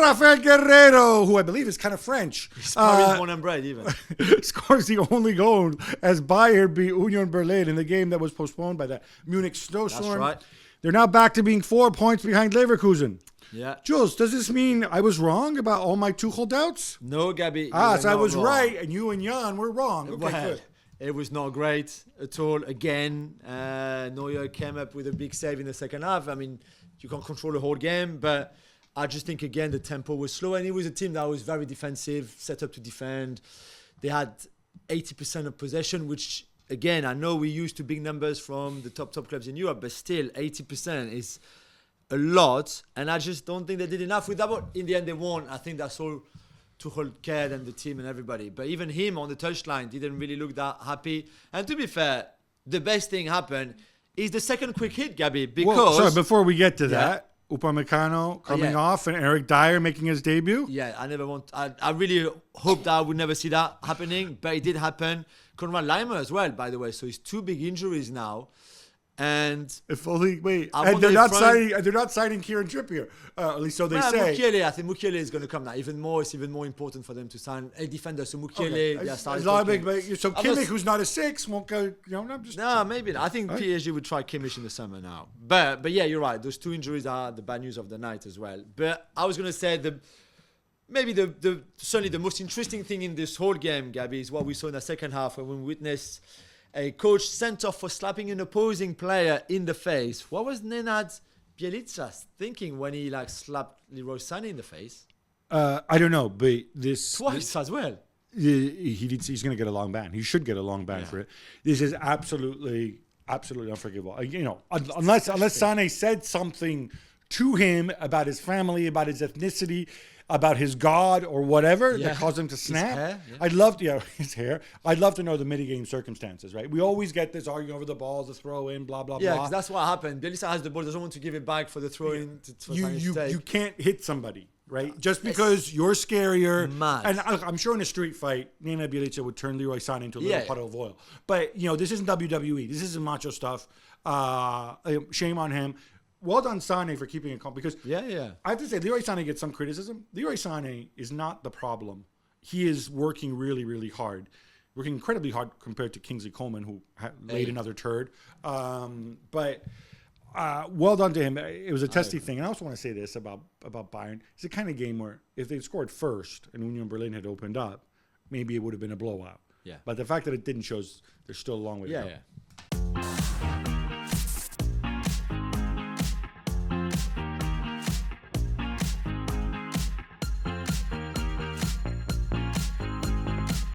Rafael Guerreiro, who I believe is kind of French. He's Paris born and bred, even. Scores the only goal as Bayern beat Union Berlin in the game that was postponed by the Munich snowstorm. That's right. They're now back to being 4 points behind Leverkusen. Yeah. Jules, does this mean I was wrong about all my Tuchel doubts? No, Gabby. So I was right, and you and Jan were wrong. Okay, good. It was not great at all. Again, Neuer came up with a big save in the second half. I mean, you can't control the whole game, but I just think, again, the tempo was slow, and it was a team that was very defensive, set up to defend. They had 80% of possession, which, again, I know we're used to big numbers from the top clubs in Europe, but still, 80% is a lot, and I just don't think they did enough with that. But in the end, they won. I think that's all Tuchel cared, and the team and everybody. But even him on the touchline didn't really look that happy. And to be fair, the best thing happened is the second quick hit, Gabby, because... Well, sorry, before we get to that, Upamecano coming off and Eric Dyer making his debut. Yeah, I really hope that I would never see that happening, but it did happen. Konrad Laimer as well, by the way. So it's 2 big injuries now. And if only they're not signing Kieran Trippier, at least so they say. Mukiele, I think Mukiele is going to come now. It's even more important for them to sign a defender. So Mukiele, so Kimmich, who's not a 6, won't go. No, maybe not. I think PSG would try Kimmich in the summer now. But yeah, you're right. Those 2 injuries are the bad news of the night as well. But I was going to say certainly the most interesting thing in this whole game, Gabby, is what we saw in the second half when we witnessed a coach sent off for slapping an opposing player in the face. What was Nenad Bjelica thinking when he slapped Leroy Sane in the face? I don't know, but twice as well. He's going to get a long ban. He should get a long ban for it. This is absolutely unforgivable. Unless Sane said something to him about his family, about his ethnicity, about his God or whatever that caused him to snap. His hair. I'd love to know the mitigating circumstances, right? We always get this arguing over the balls, the throw in, blah, blah, blah. Yeah, because that's what happened. Bjelica has the ball, doesn't want to give it back for the throw in. You can't hit somebody, right? Just because you're scarier. Mad. And I'm sure in a street fight, Nenad Bjelica would turn Leroy Sane into a little puddle of oil. But, this isn't WWE. This isn't macho stuff. Shame on him. Well done, Sane, for keeping it calm. Because I have to say, Leroy Sane gets some criticism. Leroy Sane is not the problem. He is working really, really hard. Working incredibly hard compared to Kingsley Coman, who laid another turd. But well done to him. It was a testy thing. And I also want to say this about Bayern. It's the kind of game where if they scored first and Union Berlin had opened up, maybe it would have been a blowout. Yeah. But the fact that it didn't shows there's still a long way to go. Yeah.